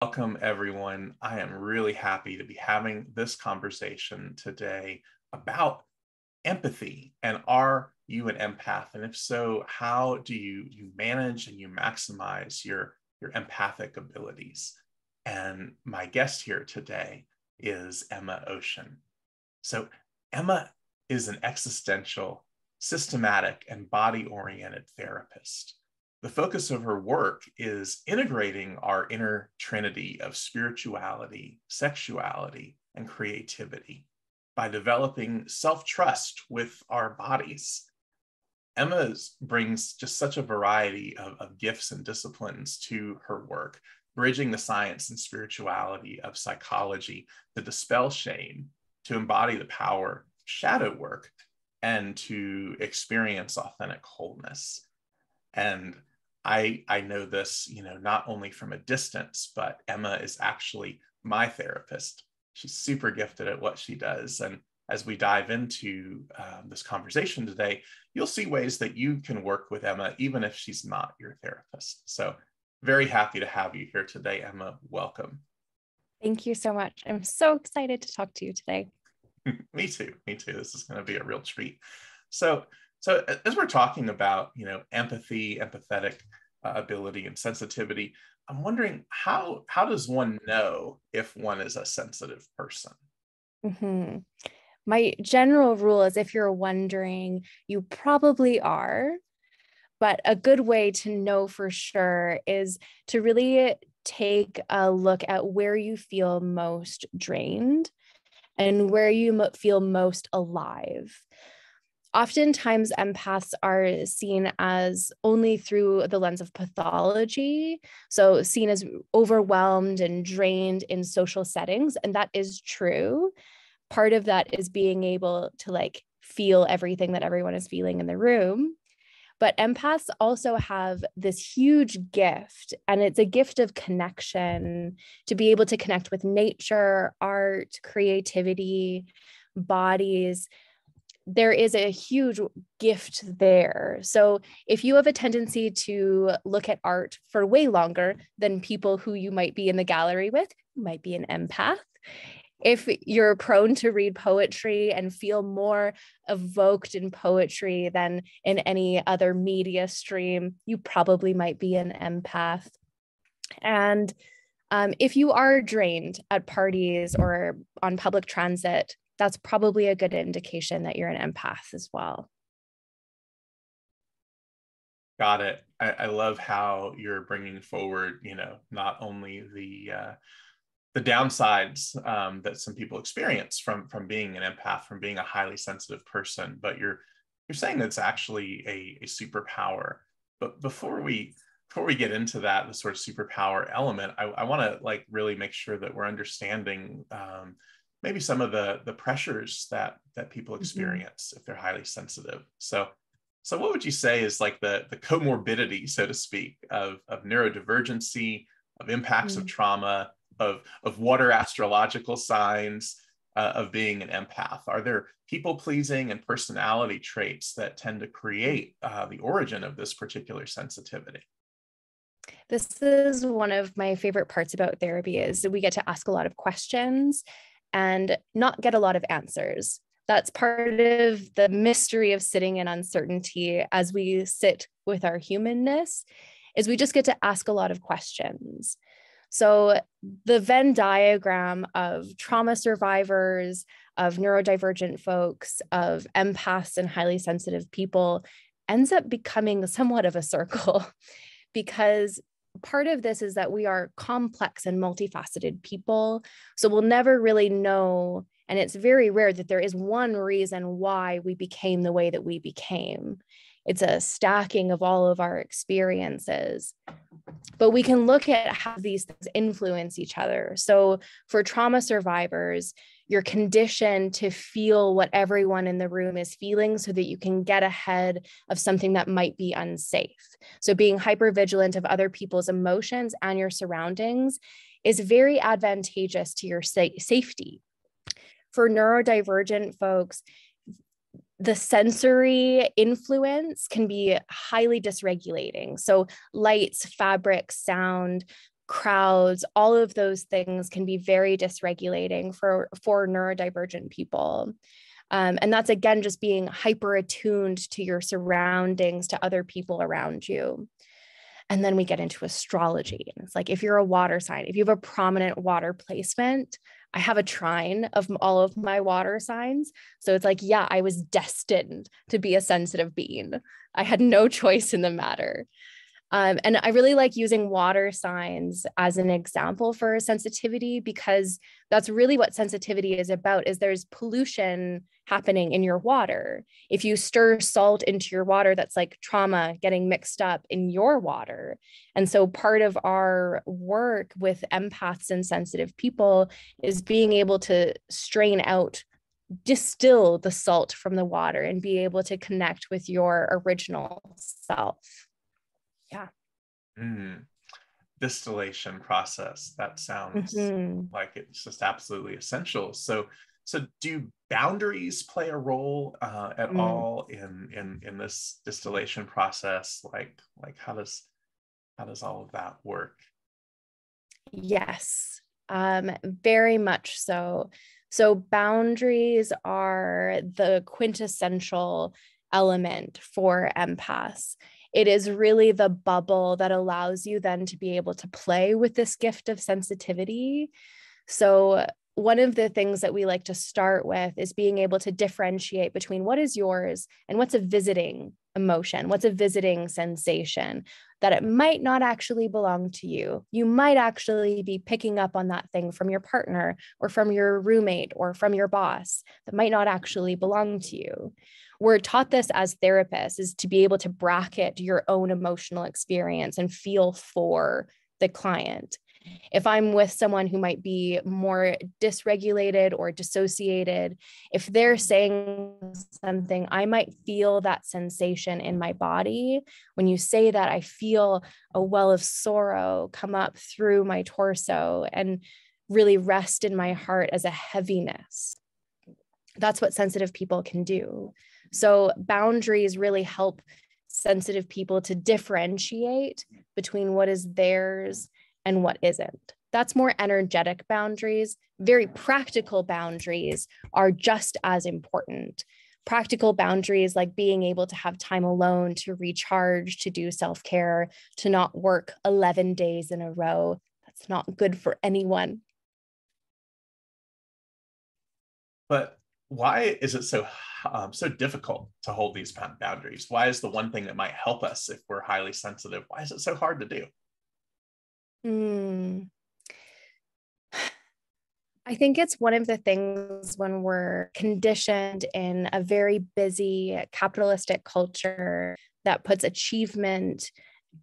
Welcome, everyone. I am really happy to be having this conversation today about empathy. And are you an empath? And if so, how do you manage and you maximize your empathic abilities? And my guest here today is Emma Ocean. So Emma is an existential, systematic, and body-oriented therapist. The focus of her work is integrating our inner trinity of spirituality, sexuality, and creativity by developing self-trust with our bodies. Emma brings just such a variety of gifts and disciplines to her work, bridging the science and spirituality of psychology to dispel shame, to embody the power of shadow work, and to experience authentic wholeness. And I know this, not only from a distance, but Emma is actually my therapist. She's super gifted at what she does. And as we dive into this conversation today, you'll see ways that you can work with Emma, even if she's not your therapist. So very happy to have you here today, Emma. Welcome. Thank you so much. I'm so excited to talk to you today. Me too. This is going to be a real treat. So as we're talking about, empathy, empathetic ability, and sensitivity, I'm wondering how does one know if one is a sensitive person? Mm-hmm. My general rule is if you're wondering, you probably are, but a good way to know for sure is to really take a look at where you feel most drained and where you feel most alive. Oftentimes, empaths are seen as only through the lens of pathology, so seen as overwhelmed and drained in social settings, and that is true. Part of that is being able to feel everything that everyone is feeling in the room. But empaths also have this huge gift, and it's a gift of connection, to be able to connect with nature, art, creativity, bodies. There is a huge gift there. So if you have a tendency to look at art for way longer than people who you might be in the gallery with, you might be an empath. If you're prone to read poetry and feel more evoked in poetry than in any other media stream, you probably might be an empath. And if you are drained at parties or on public transit, that's probably a good indication that you're an empath as well. Got it. I love how you're bringing forward, not only the downsides that some people experience from being an empath, from being a highly sensitive person, but you're saying that's actually a superpower. But before we get into that, the sort of superpower element, I want to really make sure that we're understanding maybe some of the pressures that people experience if they're highly sensitive. So what would you say is the comorbidity, so to speak, of neurodivergency, of impacts of trauma, of what are astrological signs of being an empath? Are there people-pleasing and personality traits that tend to create the origin of this particular sensitivity? This is one of my favorite parts about therapy, is that we get to ask a lot of questions and not get a lot of answers. That's part of the mystery of sitting in uncertainty as we sit with our humanness, is we just get to ask a lot of questions. So the Venn diagram of trauma survivors, of neurodivergent folks, of empaths and highly sensitive people ends up becoming somewhat of a circle, because part of this is that we are complex and multifaceted people. So we'll never really know, and it's very rare that there is one reason why we became the way that we became. It's a stacking of all of our experiences. But we can look at how these things influence each other. So for trauma survivors, you're conditioned to feel what everyone in the room is feeling so that you can get ahead of something that might be unsafe. So being hypervigilant of other people's emotions and your surroundings is very advantageous to your safety. For neurodivergent folks, the sensory influence can be highly dysregulating. So lights, fabric, sound, crowds, all of those things can be very dysregulating for neurodivergent people. And that's, again, just being hyper attuned to your surroundings, to other people around you. And then we get into astrology. And it's like, if you're a water sign, if you have a prominent water placement, I have a trine of all of my water signs. So it's like, yeah, I was destined to be a sensitive being. I had no choice in the matter. And I really like using water signs as an example for sensitivity, because that's really what sensitivity is about, is there's pollution happening in your water. If you stir salt into your water, that's like trauma getting mixed up in your water. And so part of our work with empaths and sensitive people is being able to strain out, distill the salt from the water and be able to connect with your original self. Yeah. Distillation process. That sounds like it's just absolutely essential. So do boundaries play a role at all in this distillation process? Like how does all of that work? Yes, very much so. So boundaries are the quintessential element for empaths. It is really the bubble that allows you then to be able to play with this gift of sensitivity. So one of the things that we like to start with is being able to differentiate between what is yours and what's a visiting emotion, what's a visiting sensation, that it might not actually belong to you. You might actually be picking up on that thing from your partner or from your roommate or from your boss that might not actually belong to you. We're taught this as therapists, is to be able to bracket your own emotional experience and feel for the client. If I'm with someone who might be more dysregulated or dissociated, if they're saying something, I might feel that sensation in my body. When you say that, I feel a well of sorrow come up through my torso and really rest in my heart as a heaviness. That's what sensitive people can do. So boundaries really help sensitive people to differentiate between what is theirs and what isn't. That's more energetic boundaries. Very practical boundaries are just as important. Practical boundaries like being able to have time alone to recharge, to do self-care, to not work 11 days in a row. That's not good for anyone. But why is it so difficult to hold these boundaries? Why is the one thing that might help us if we're highly sensitive? Why is it so hard to do? I think it's one of the things when we're conditioned in a very busy capitalistic culture that puts achievement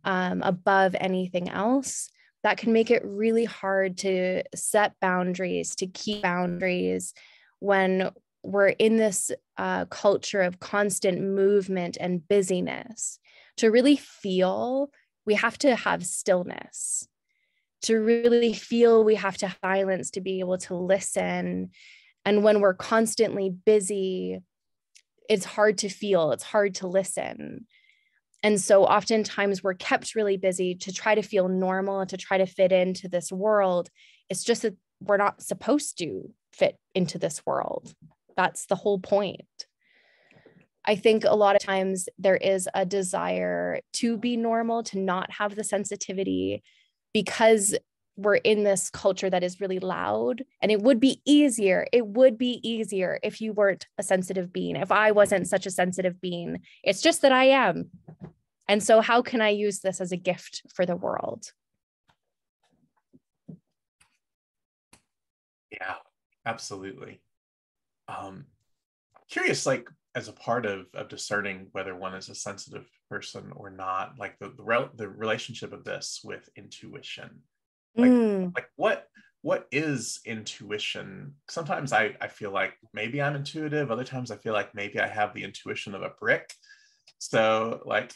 above anything else, that can make it really hard to set boundaries, to keep boundaries when we're in this culture of constant movement and busyness. To really feel, we have to have stillness. To really feel, we have to have silence to be able to listen. And when we're constantly busy, it's hard to feel, it's hard to listen. And so oftentimes we're kept really busy to try to feel normal and to try to fit into this world. It's just that we're not supposed to fit into this world. That's the whole point. I think a lot of times there is a desire to be normal, to not have the sensitivity, because we're in this culture that is really loud. And it would be easier. It would be easier if you weren't a sensitive being, if I wasn't such a sensitive being. It's just that I am. And so how can I use this as a gift for the world? Yeah, absolutely. Curious, like as a part of discerning whether one is a sensitive person or not, like the relationship of this with intuition. Like what is intuition? Sometimes I feel like maybe I'm intuitive. Other times I feel like maybe I have the intuition of a brick. So like,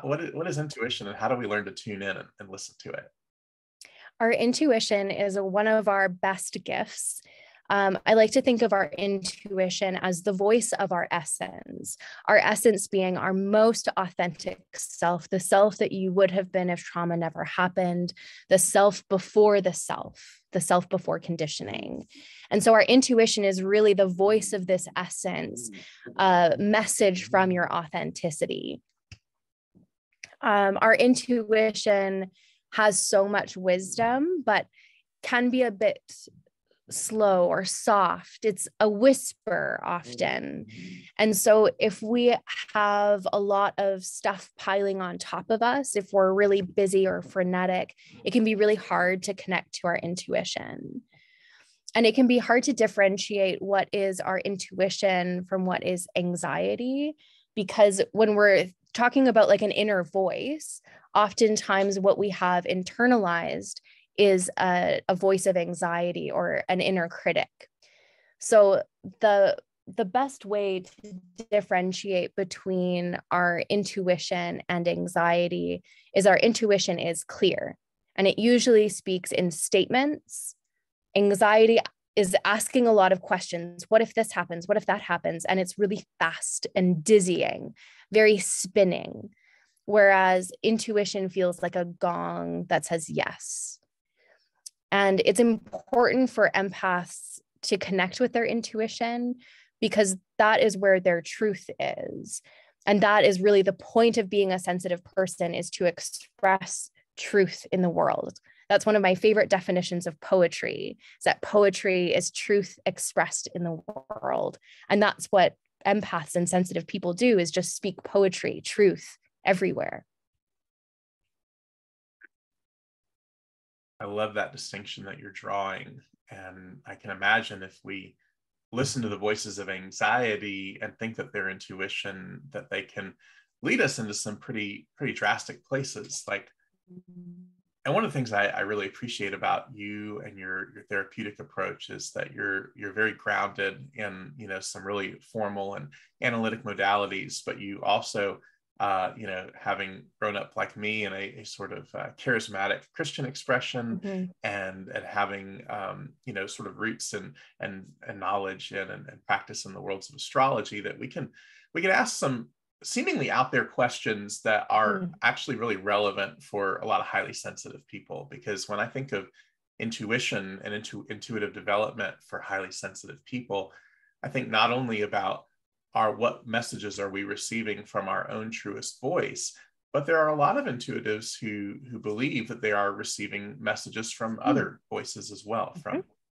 what is intuition, and how do we learn to tune in and listen to it? Our intuition is one of our best gifts. I like to think of our intuition as the voice of our essence being our most authentic self, the self that you would have been if trauma never happened, the self before the self before conditioning. And so our intuition is really the voice of this essence, a message from your authenticity. Our intuition has so much wisdom, but can be a bit slow or soft. It's a whisper often. And so if we have a lot of stuff piling on top of us, if we're really busy or frenetic, it can be really hard to connect to our intuition. And it can be hard to differentiate what is our intuition from what is anxiety, because when we're talking about like an inner voice, oftentimes what we have internalized is a voice of anxiety or an inner critic. So the best way to differentiate between our intuition and anxiety is our intuition is clear, and it usually speaks in statements. Anxiety is asking a lot of questions. What if this happens? What if that happens? And it's really fast and dizzying, very spinning. Whereas intuition feels like a gong that says yes. And it's important for empaths to connect with their intuition, because that is where their truth is. And that is really the point of being a sensitive person, is to express truth in the world. That's one of my favorite definitions of poetry, is that poetry is truth expressed in the world. And that's what empaths and sensitive people do, is just speak poetry, truth everywhere. I love that distinction that you're drawing. And I can imagine if we listen to the voices of anxiety and think that their intuition, that they can lead us into some pretty drastic places. Like, and one of the things I really appreciate about you and your therapeutic approach is that you're very grounded in, you know, some really formal and analytic modalities, but you also you know, having grown up like me in a sort of charismatic Christian expression, and having you know, sort of roots and knowledge and practice in the worlds of astrology, that we can ask some seemingly out there questions that are actually really relevant for a lot of highly sensitive people. Because when I think of intuition and intuitive development for highly sensitive people, I think not only about what messages are we receiving from our own truest voice, but there are a lot of intuitives who believe that they are receiving messages from other voices as well,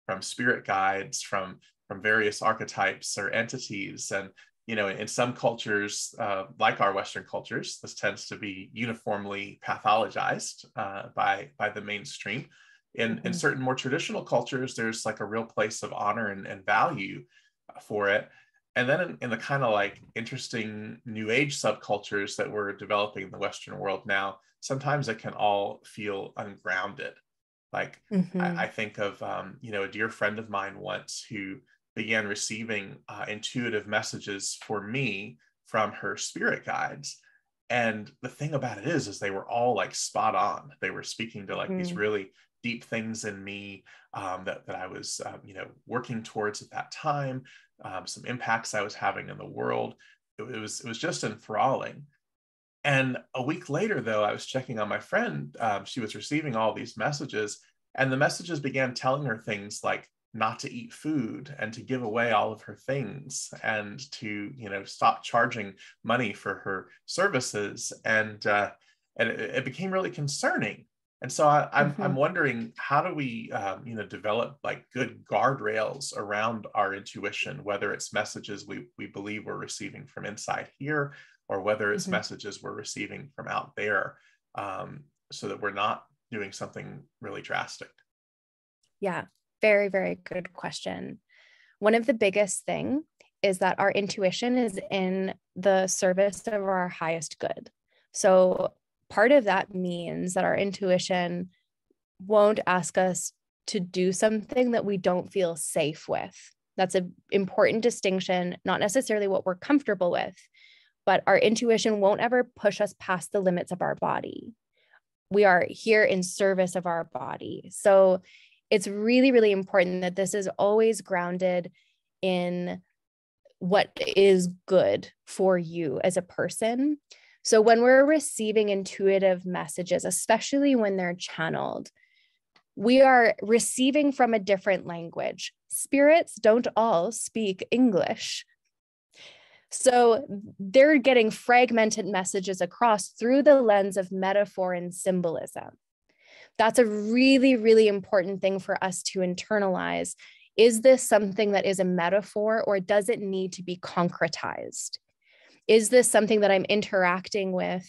from spirit guides, from various archetypes or entities. And you know, in some cultures, like our Western cultures, this tends to be uniformly pathologized by the mainstream. In certain more traditional cultures, there's like a real place of honor and value for it. And then in the kind of like interesting new age subcultures that we're developing in the Western world now, sometimes it can all feel ungrounded. Like I think of, you know, a dear friend of mine once who began receiving intuitive messages for me from her spirit guides. And the thing about it is they were all like spot on. They were speaking to like these really deep things in me that I was, you know, working towards at that time. Some impacts I was having in the world. It was just enthralling. And a week later, though, I was checking on my friend. She was receiving all these messages, and the messages began telling her things like not to eat food and to give away all of her things and to, you know, stop charging money for her services. And it became really concerning. And so I'm wondering, how do we, you know, develop like good guardrails around our intuition, whether it's messages we believe we're receiving from inside here, or whether it's messages we're receiving from out there, so that we're not doing something really drastic? Yeah, very, very good question. One of the biggest thing is that our intuition is in the service of our highest good. So part of that means that our intuition won't ask us to do something that we don't feel safe with. That's an important distinction, not necessarily what we're comfortable with, but our intuition won't ever push us past the limits of our body. We are here in service of our body. So it's really, really important that this is always grounded in what is good for you as a person. So when we're receiving intuitive messages, especially when they're channeled, we are receiving from a different language. Spirits don't all speak English. So they're getting fragmented messages across through the lens of metaphor and symbolism. That's a really, really important thing for us to internalize. Is this something that is a metaphor, or does it need to be concretized? Is this something that I'm interacting with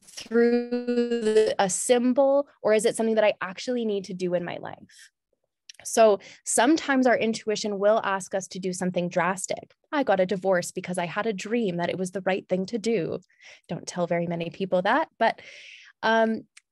through a symbol, or is it something that I actually need to do in my life? So sometimes our intuition will ask us to do something drastic. I got a divorce because I had a dream that it was the right thing to do. Don't tell very many people that, but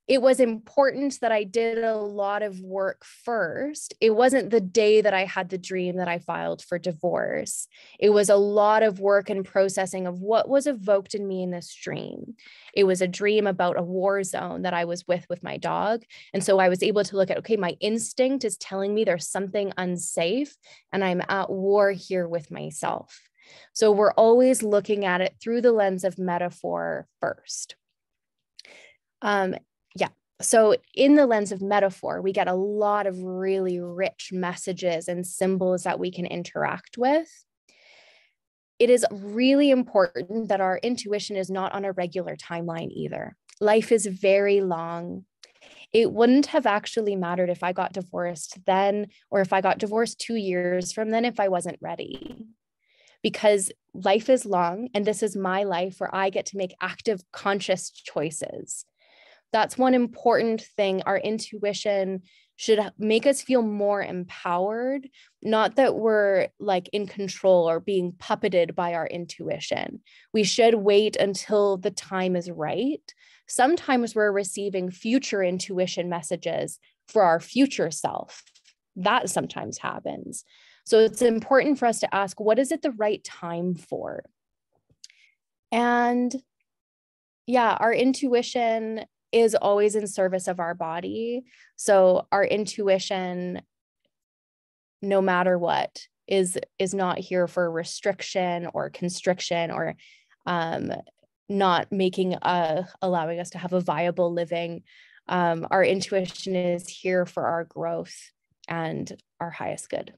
it was important that I did a lot of work first. It wasn't the day that I had the dream that I filed for divorce. It was a lot of work and processing of what was evoked in me in this dream. It was a dream about a war zone that I was with my dog. And so I was able to look at, okay, my instinct is telling me there's something unsafe and I'm at war here with myself. So we're always looking at it through the lens of metaphor first. So in the lens of metaphor, we get a lot of really rich messages and symbols that we can interact with. It is really important that our intuition is not on a regular timeline either. Life is very long. It wouldn't have actually mattered if I got divorced then, or if I got divorced 2 years from then if I wasn't ready. Because life is long, and this is my life where I get to make active, conscious choices. That's one important thing. Our intuition should make us feel more empowered, not that we're like in control or being puppeted by our intuition. We should wait until the time is right. Sometimes we're receiving future intuition messages for our future self. That sometimes happens. So it's important for us to ask, what is it the right time for? And yeah, our intuition is always in service of our body. So our intuition, no matter what, is not here for restriction or constriction or not making allowing us to have a viable living. Our intuition is here for our growth and our highest good.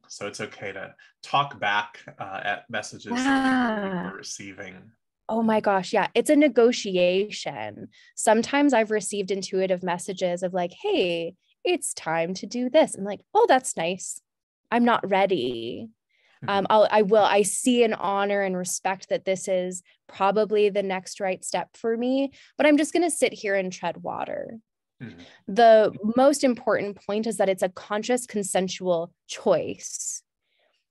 So it's okay to talk back at messages that we're receiving. Oh my gosh, yeah, it's a negotiation. Sometimes I've received intuitive messages of like, hey, it's time to do this. I'm like, oh, that's nice. I'm not ready. I see and honor and respect that this is probably the next right step for me, but I'm just going to sit here and tread water. The most important point is that it's a conscious, consensual choice.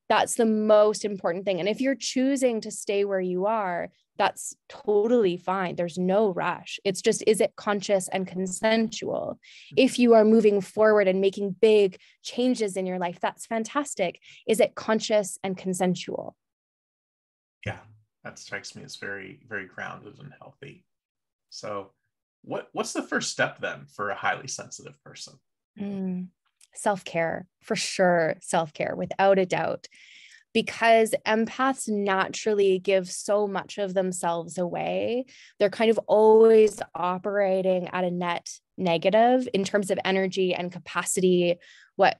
That's the most important thing. And if you're choosing to stay where you are, that's totally fine. There's no rush. It's just, is it conscious and consensual? If you are moving forward and making big changes in your life, that's fantastic. Is it conscious and consensual? Yeah, that strikes me as very, very grounded and healthy. So what's the first step then for a highly sensitive person? Self-care, for sure. Self-care, without a doubt. Because empaths naturally give so much of themselves away. They're kind of always operating at a net negative in terms of energy and capacity, what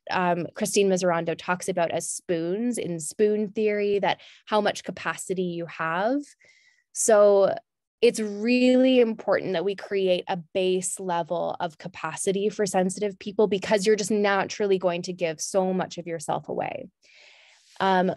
Christine Miserando talks about as spoons in spoon theory, that how much capacity you have. So it's really important that we create a base level of capacity for sensitive people, because you're just naturally going to give so much of yourself away.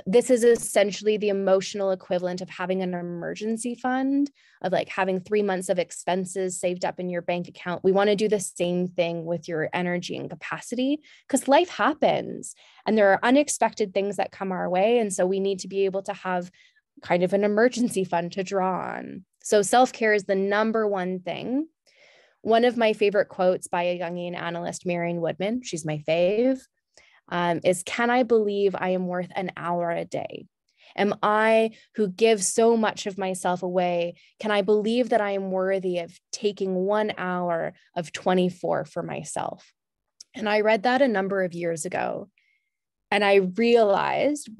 This is essentially the emotional equivalent of having an emergency fund, of like having 3 months of expenses saved up in your bank account. We want to do the same thing with your energy and capacity, because life happens and there are unexpected things that come our way. And so we need to be able to have kind of an emergency fund to draw on. So self-care is the number one thing. One of my favorite quotes by a Jungian analyst, Marion Woodman, she's my fave, is, can I believe I am worth an hour a day? Am I, who give so much of myself away, can I believe that I am worthy of taking 1 hour of 24 for myself? And I read that a number of years ago. And I realized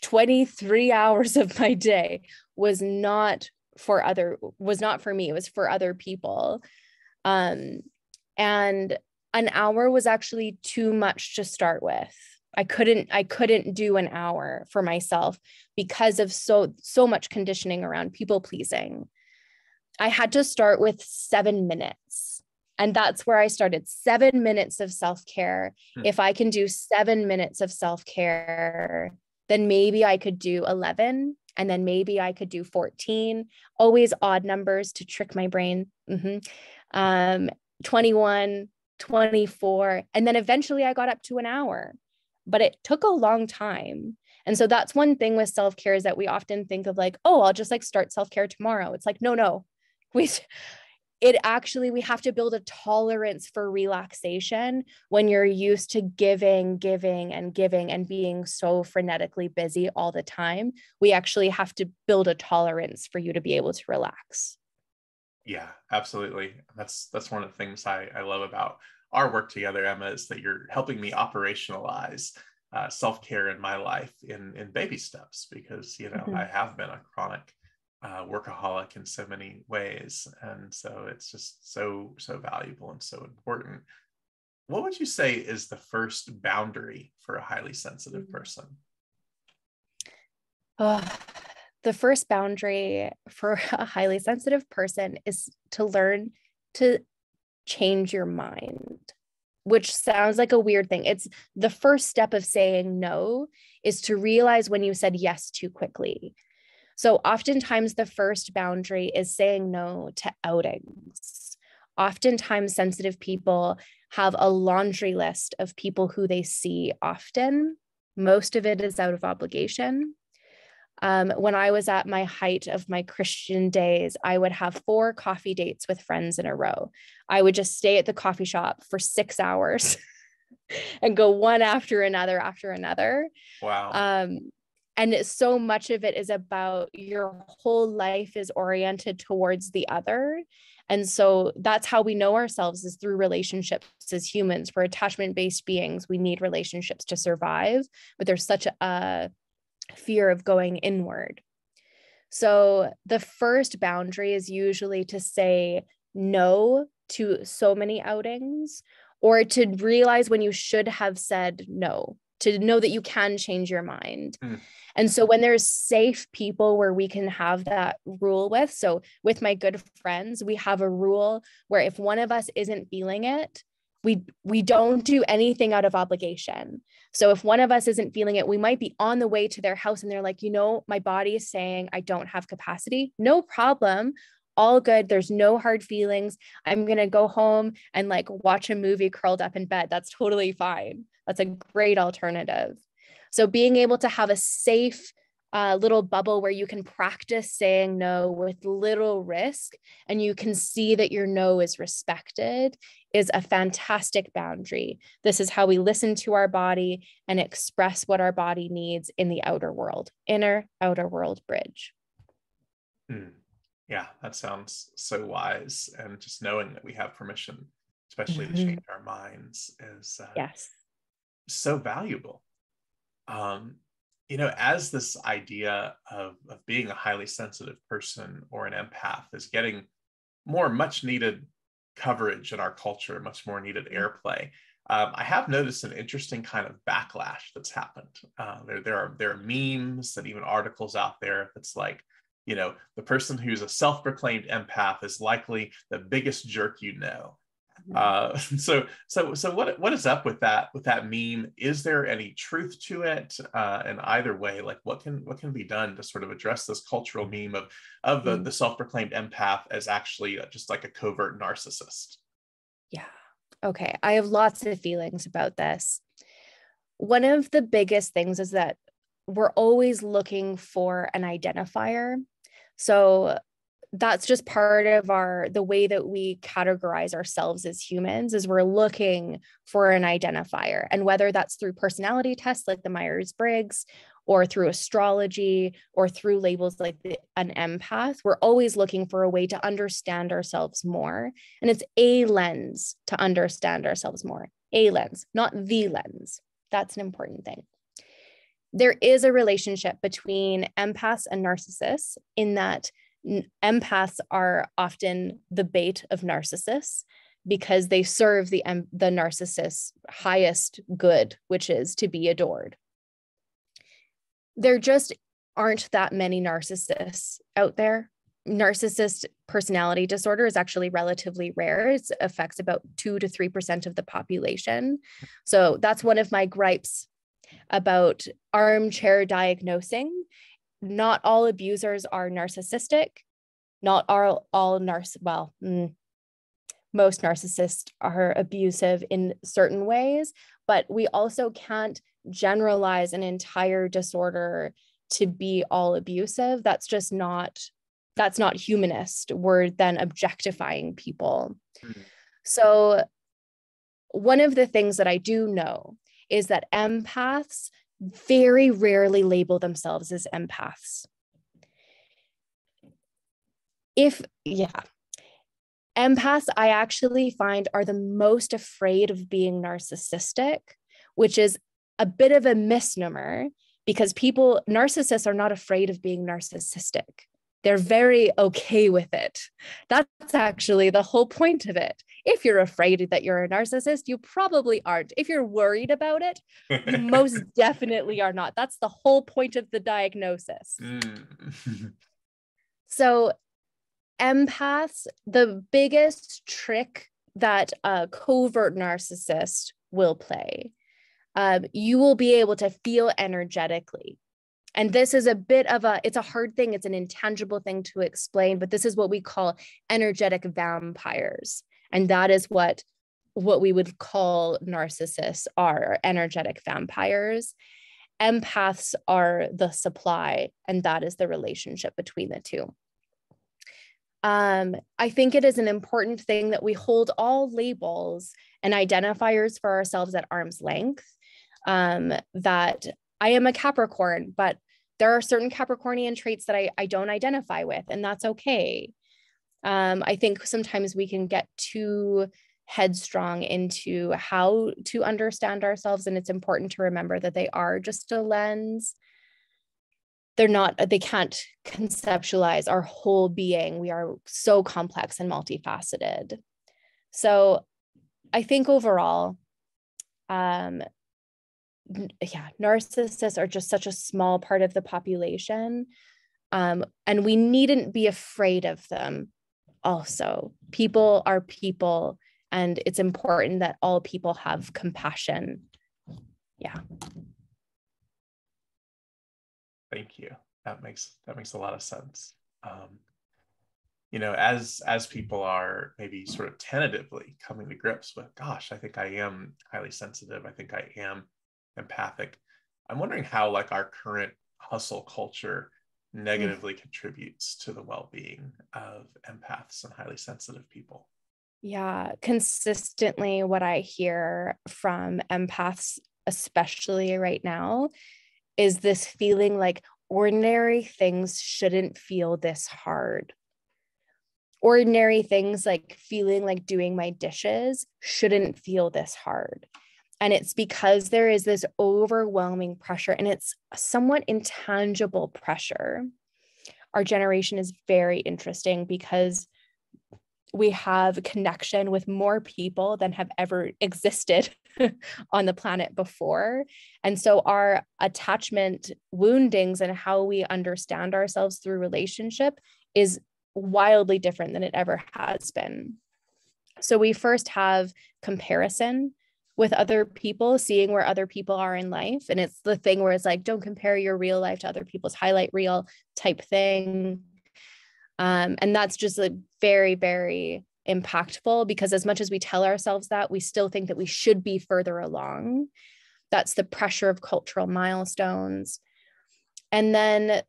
23 hours of my day was not for me. It was for other people. And an hour was actually too much to start with. I couldn't do an hour for myself because of so much conditioning around people pleasing. I had to start with 7 minutes. And that's where I started. 7 minutes of self-care. If I can do 7 minutes of self-care, then maybe I could do 11, and then maybe I could do 14, always odd numbers to trick my brain. 21, 24. And then eventually I got up to an hour, but it took a long time. And so that's one thing with self-care, is that we often think of like, oh, I'll just like start self-care tomorrow. It's like, no, we have to build a tolerance for relaxation when you're used to giving and being so frenetically busy all the time. We actually have to build a tolerance for you to be able to relax. Yeah, absolutely. That's one of the things I love about our work together, Emma, is that you're helping me operationalize self-care in my life in baby steps, because, I have been a chronic workaholic in so many ways. And so it's just so valuable and so important. What would you say is the first boundary for a highly sensitive person? The first boundary for a highly sensitive person is to learn to change your mind, which sounds like a weird thing. It's the first step of saying no, is to realize when you said yes too quickly. So oftentimes the first boundary is saying no to outings. Oftentimes sensitive people have a laundry list of people who they see often. Most of it is out of obligation. When I was at my height of my Christian days, I would have 4 coffee dates with friends in a row. I would just stay at the coffee shop for 6 hours and go one after another. Wow. And so much of it is about your whole life is oriented towards the other. And so that's how we know ourselves, is through relationships as humans. We're attachment-based beings. We need relationships to survive, but there's such a fear of going inward. So the first boundary is usually to say no to so many outings, or to realize when you should have said no, to know that you can change your mind. And so when there's safe people where we can have that rule with, so with my good friends, we have a rule where if one of us isn't feeling it, we don't do anything out of obligation. So if one of us isn't feeling it, we might be on the way to their house and they're like, my body is saying I don't have capacity. No problem. All good. There's no hard feelings. I'm going to go home and like watch a movie curled up in bed. That's totally fine. That's a great alternative. So being able to have a safe little bubble where you can practice saying no with little risk, and you can see that your no is respected, is a fantastic boundary. This is how we listen to our body and express what our body needs in the outer world, inner outer world bridge. Yeah, that sounds so wise. And just knowing that we have permission, especially to change our minds, is yes, so valuable. As this idea of being a highly sensitive person or an empath is getting more much needed coverage in our culture, much more needed airplay, I have noticed an interesting kind of backlash that's happened. There are memes and even articles out there that's like, the person who's a self-proclaimed empath is likely the biggest jerk you know. So what is up with that meme? Is there any truth to it? And either way, like what can be done to sort of address this cultural meme of the self-proclaimed empath as actually just like a covert narcissist? Yeah. Okay. I have lots of feelings about this. One of the biggest things is that we're always looking for an identifier. So that's just part of the way that we categorize ourselves as humans, is we're looking for an identifier. And whether that's through personality tests like the Myers-Briggs, or through astrology or through labels like an empath. We're always looking for a way to understand ourselves more. And it's a lens to understand ourselves more. A lens, not the lens. That's an important thing. There is a relationship between empaths and narcissists in that empaths are often the bait of narcissists because they serve the narcissist's highest good, which is to be adored. There just aren't that many narcissists out there. Narcissist personality disorder is actually relatively rare. It affects about 2 to 3% of the population. So that's one of my gripes about armchair diagnosing. Not all abusers are narcissistic. Not all most narcissists are abusive in certain ways, but we also can't generalize an entire disorder to be all abusive. That's not humanist. We're then objectifying people. Mm-hmm. So one of the things that I do know is that empaths very rarely label themselves as empaths. Empaths, I actually find, are the most afraid of being narcissistic, which is a bit of a misnomer because narcissists are not afraid of being narcissistic. They're very okay with it. That's actually the whole point of it. If you're afraid that you're a narcissist, you probably aren't. If you're worried about it, you most definitely are not. That's the whole point of the diagnosis. So empaths, the biggest trick that a covert narcissist will play, you will be able to feel energetically. And this is it's a hard thing. It's an intangible thing to explain, but this is what we call energetic vampires. And that is what we would call narcissists are energetic vampires. Empaths are the supply, and that is the relationship between the two. I think it is an important thing that we hold all labels and identifiers for ourselves at arm's length. That I am a Capricorn, but there are certain Capricornian traits that I don't identify with, and that's okay. I think sometimes we can get too headstrong into how to understand ourselves, and it's important to remember that they are just a lens. They can't conceptualize our whole being. We are so complex and multifaceted. So I think overall, narcissists are just such a small part of the population. And we needn't be afraid of them also. People are people, and it's important that all people have compassion. Yeah. Thank you. That makes a lot of sense. As people are maybe sort of tentatively coming to grips with, gosh, I think I am highly sensitive. I think I am empathic. I'm wondering how our current hustle culture negatively contributes to the well-being of empaths and highly sensitive people. Yeah, consistently what I hear from empaths, especially right now, is this feeling like ordinary things shouldn't feel this hard. Ordinary things like feeling like doing my dishes shouldn't feel this hard. And it's because there is this overwhelming pressure, and it's a somewhat intangible pressure. Our generation is very interesting because we have connection with more people than have ever existed on the planet before. And so our attachment woundings and how we understand ourselves through relationship is wildly different than it ever has been. So we first have comparison with other people, seeing where other people are in life. And it's the thing where it's like, don't compare your real life to other people's highlight reel type thing. And that's just very, very impactful, because as much as we tell ourselves that, we still think that we should be further along. That's the pressure of cultural milestones. And then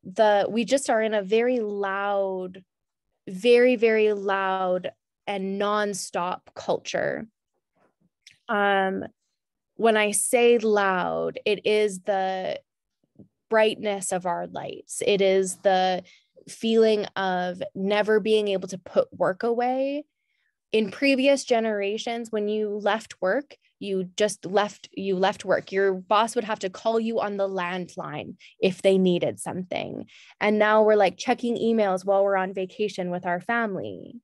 we just are in a very loud, very, very loud and nonstop culture. When I say loud, it is the brightness of our lights. It is the feeling of never being able to put work away. In previous generations, when you left work, you left work. Your boss would have to call you on the landline if they needed something. And now we're like checking emails while we're on vacation with our family.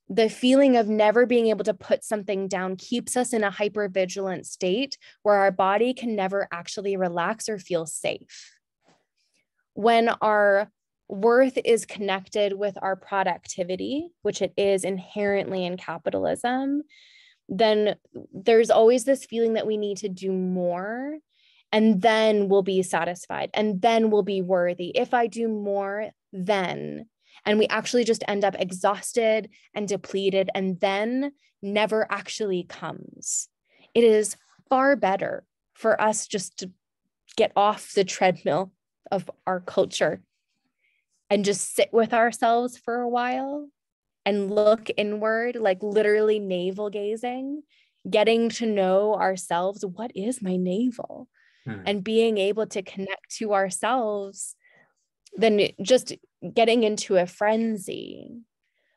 The feeling of never being able to put something down keeps us in a hypervigilant state where our body can never actually relax or feel safe. When our worth is connected with our productivity, which it is inherently in capitalism, then there's always this feeling that we need to do more, and then we'll be satisfied, and then we'll be worthy. If I do more, then, and we actually just end up exhausted and depleted, and then never actually comes. It is far better for us just to get off the treadmill of our culture and just sit with ourselves for a while and look inward, like literally navel gazing, getting to know ourselves. What is my navel? And being able to connect to ourselves, then just getting into a frenzy.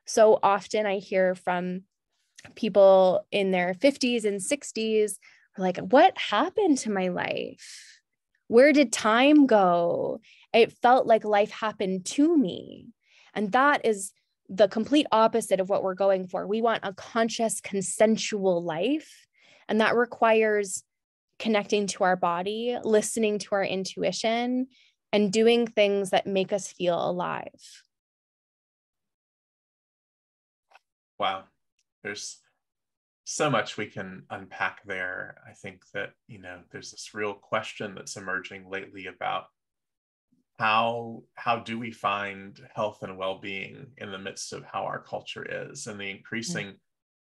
So often I hear from people in their 50s and 60s, like, what happened to my life? Where did time go? It felt like life happened to me. And that is the complete opposite of what we're going for. We want a conscious, consensual life. And that requires connecting to our body, listening to our intuition, and doing things that make us feel alive. Wow. There's so much we can unpack there. I think that, there's this real question that's emerging lately about how do we find health and well-being in the midst of how our culture is, and the increasing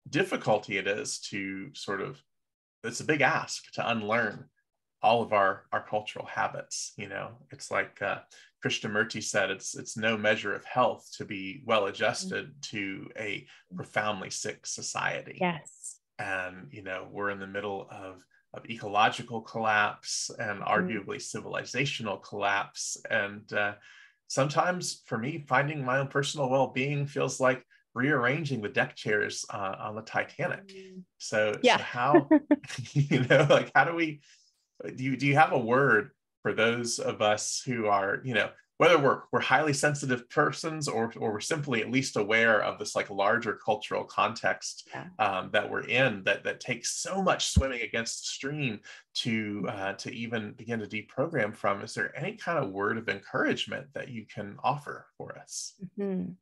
difficulty it is to it's a big ask to unlearn all of our cultural habits. It's like Krishnamurti said, it's no measure of health to be well adjusted to a profoundly sick society. Yes. And we're in the middle of ecological collapse and arguably civilizational collapse. And sometimes for me, finding my own personal well-being feels like rearranging the deck chairs on the Titanic. So how, how do we, do you have a word for those of us who are, whether we're highly sensitive persons or we're simply at least aware of this like larger cultural context that we're in, that takes so much swimming against the stream to even begin to deprogram from? Is there any kind of word of encouragement that you can offer for us? Mm-hmm.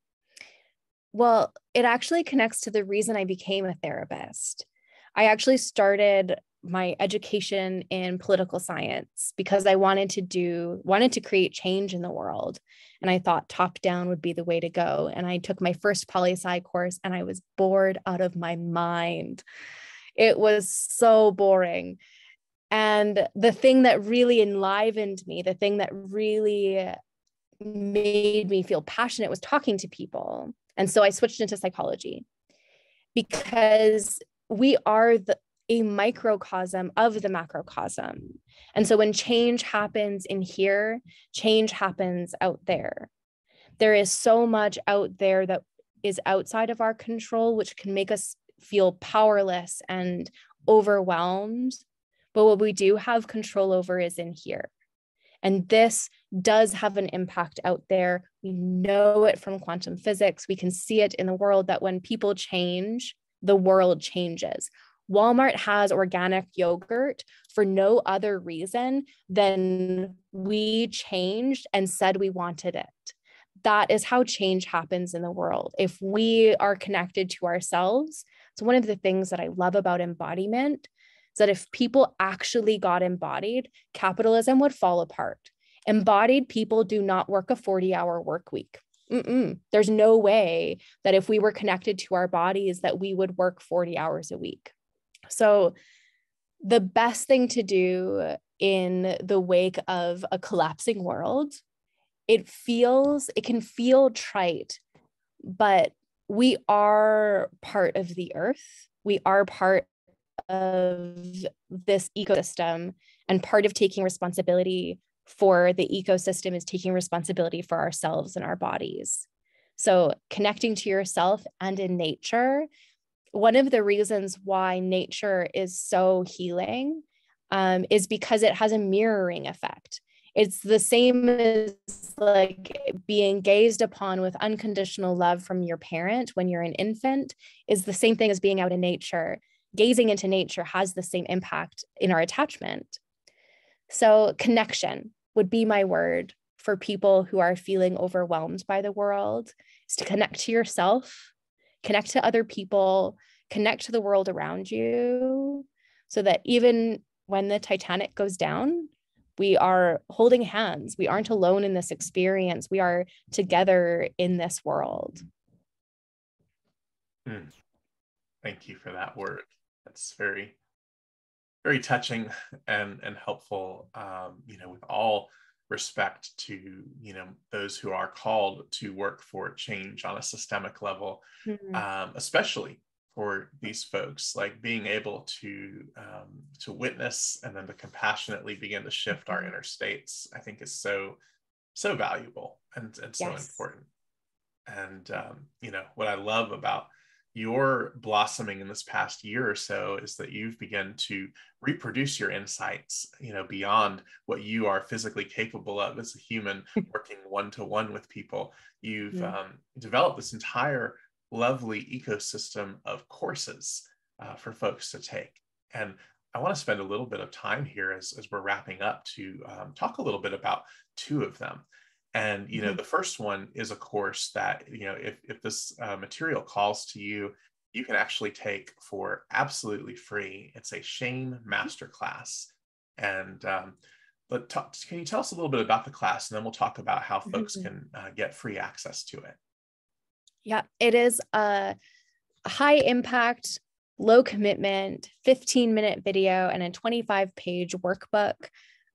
Well, it actually connects to the reason I became a therapist. I actually started my education in political science because I wanted to create change in the world. And I thought top down would be the way to go. And I took my first poli-sci course and I was bored out of my mind. It was so boring. And the thing that really enlivened me, the thing that really made me feel passionate was talking to people. And so I switched into psychology because we are a microcosm of the macrocosm. And so when change happens in here, change happens out there. There is so much out there that is outside of our control, which can make us feel powerless and overwhelmed. But what we do have control over is in here. And this does have an impact out there. We know it from quantum physics. We can see it in the world that when people change, the world changes. Walmart has organic yogurt for no other reason than we changed and said we wanted it. That is how change happens in the world. If we are connected to ourselves, so one of the things that I love about embodiment is that if people actually got embodied, capitalism would fall apart. Embodied people do not work a 40-hour work week. There's no way that if we were connected to our bodies that we would work 40 hours a week. So the best thing to do in the wake of a collapsing world, it can feel trite, but we are part of the earth. We are part of this ecosystem, and part of taking responsibility for the ecosystem is taking responsibility for ourselves and our bodies. So connecting to yourself and in nature, one of the reasons why nature is so healing is because it has a mirroring effect. It's the same as like being gazed upon with unconditional love from your parent when you're an infant is the same thing as being out in nature. Gazing into nature has the same impact in our attachment. So connection would be my word for people who are feeling overwhelmed by the world, is to connect to yourself, connect to other people, connect to the world around you, so that even when the Titanic goes down, we are holding hands. We aren't alone in this experience. We are together in this world. Thank you for that word. That's very, very touching and helpful, with all respect to, those who are called to work for change on a systemic level, especially for these folks, like being able to witness and then to compassionately begin to shift our inner states, I think is so valuable and so important. And what I love about your blossoming in this past year or so is that you've begun to reproduce your insights, beyond what you are physically capable of as a human working one-to-one with people. You've developed this entire lovely ecosystem of courses for folks to take. And I want to spend a little bit of time here as we're wrapping up to talk a little bit about two of them. And, the first one is a course that, if this material calls to you, you can actually take for absolutely free. It's a shame masterclass. And can you tell us a little bit about the class? And then we'll talk about how folks can get free access to it. Yeah, it is a high impact, low commitment, 15-minute video and a 25-page workbook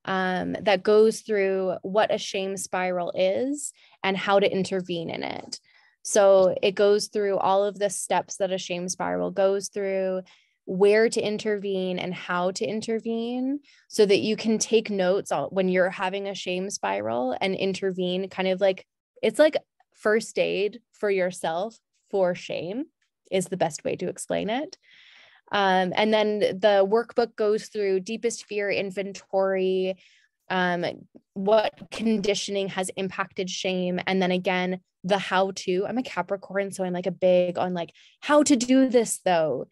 that goes through what a shame spiral is and how to intervene in it. So it goes through all of the steps that a shame spiral goes through, where to intervene and how to intervene, so that you can take notes when you're having a shame spiral and intervene, kind of like, it's like first aid for yourself for shame is the best way to explain it. And then the workbook goes through deepest fear inventory, what conditioning has impacted shame, and then again, the how to. I'm a Capricorn, so I'm like a big on like how to do this though.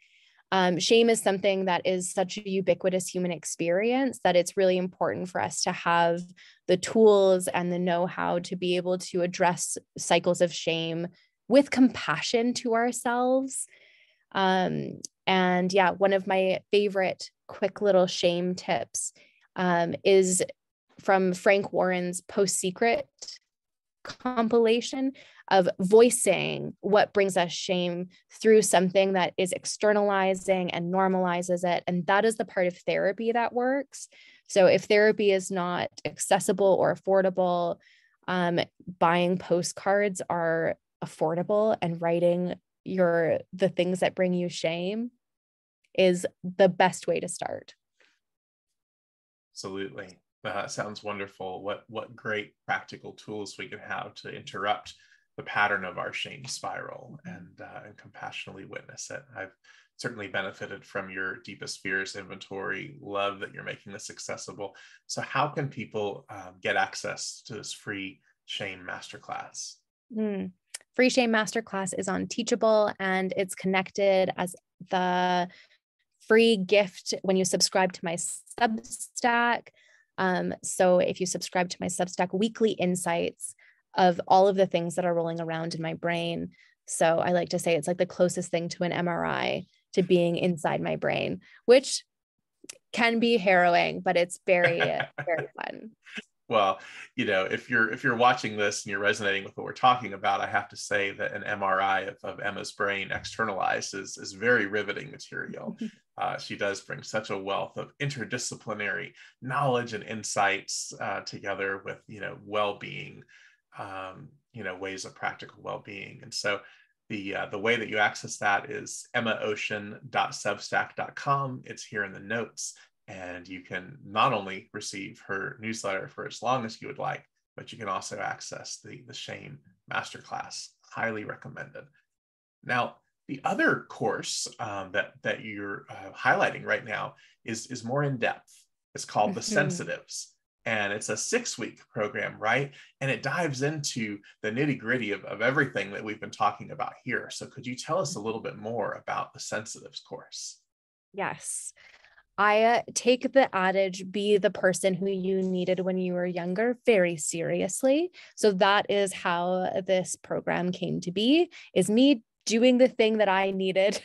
Shame is something that is such a ubiquitous human experience that it's really important for us to have the tools and the know-how to be able to address cycles of shame with compassion to ourselves. And yeah, one of my favorite quick little shame tips is from Frank Warren's Post-Secret compilation of voicing what brings us shame through something that is externalizing and normalizes it. And that is the part of therapy that works. So if therapy is not accessible or affordable, buying postcards are affordable, and writing the things that bring you shame is the best way to start. Absolutely. Sounds wonderful. What great practical tools we can have to interrupt the pattern of our shame spiral and compassionately witness it. I've certainly benefited from your deepest fears inventory. Love that you're making this accessible. So how can people get access to this free shame masterclass? Free shame masterclass is on Teachable, and it's connected as the free gift when you subscribe to my Substack. So if you subscribe to my Substack, weekly insights of all of the things that are rolling around in my brain. So I like to say it's like the closest thing to an MRI to being inside my brain, which can be harrowing, but it's very, very fun. Well, if you're watching this and you're resonating with what we're talking about, I have to say that an MRI of Emma's brain externalized is very riveting material. She does bring such a wealth of interdisciplinary knowledge and insights together with, well-being, ways of practical well-being. And so the way that you access that is emmaocean.substack.com. It's here in the notes. And you can not only receive her newsletter for as long as you would like, but you can also access the Shane Masterclass. Highly recommended. Now, the other course that you're highlighting right now is more in depth. It's called The Sensitives, and it's a 6-week program, right? And it dives into the nitty gritty of everything that we've been talking about here. So could you tell us a little bit more about the Sensitives course? Yes. I take the adage, be the person who you needed when you were younger, very seriously. So that is how this program came to be, is me doing the thing that I needed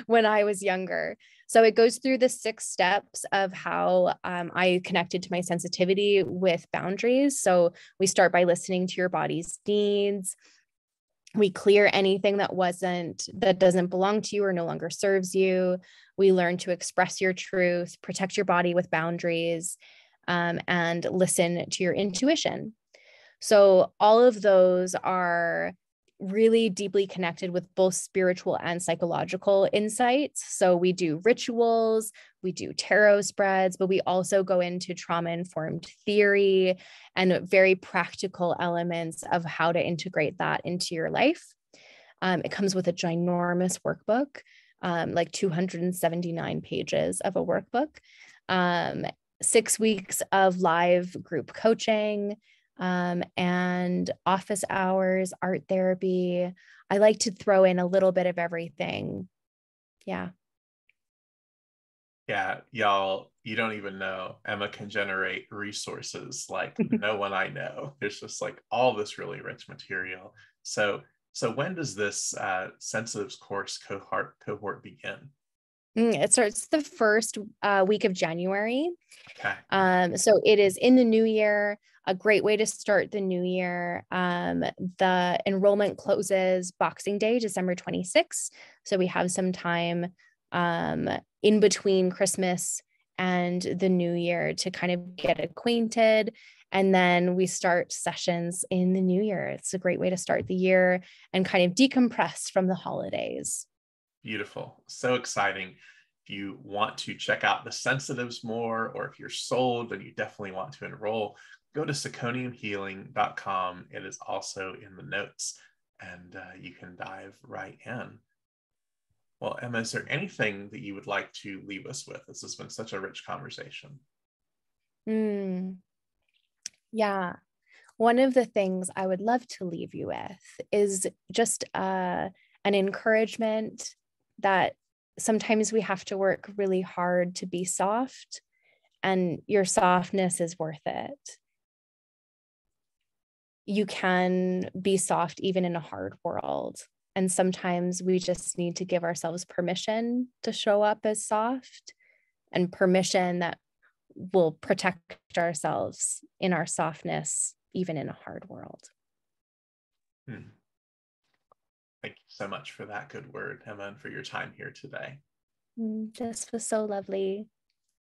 when I was younger. So it goes through the 6 steps of how I connected to my sensitivity with boundaries. So we start by listening to your body's needs. We clear anything that doesn't belong to you or no longer serves you. We learn to express your truth, protect your body with boundaries, and listen to your intuition. So all of those are really deeply connected with both spiritual and psychological insights. So we do rituals, we do tarot spreads, but we also go into trauma-informed theory and very practical elements of how to integrate that into your life. It comes with a ginormous workbook, like 279 pages of a workbook, 6 weeks of live group coaching, and office hours, art therapy. I like to throw in a little bit of everything. Yeah. Yeah, y'all, you don't even know. Emma can generate resources like no one I know. There's just like all this really rich material. So when does this Sensitives course cohort begin? It starts the first week of January. Okay. So it is in the new year, a great way to start the new year. The enrollment closes Boxing Day, December 26th. So we have some time in between Christmas and the new year to kind of get acquainted. And then we start sessions in the new year. It's a great way to start the year and kind of decompress from the holidays. Beautiful. So exciting. If you want to check out the Sensitives more, or if you're sold and you definitely want to enroll, go to zirconiumhealing.com. It is also in the notes, and you can dive right in. Well, Emma, is there anything that you would like to leave us with? This has been such a rich conversation. Yeah. One of the things I would love to leave you with is just an encouragement that sometimes we have to work really hard to be soft, and your softness is worth it. You can be soft even in a hard world. And sometimes we just need to give ourselves permission to show up as soft, and permission that will protect ourselves in our softness, even in a hard world. Thank you so much for that good word, Emma, and for your time here today. This was so lovely.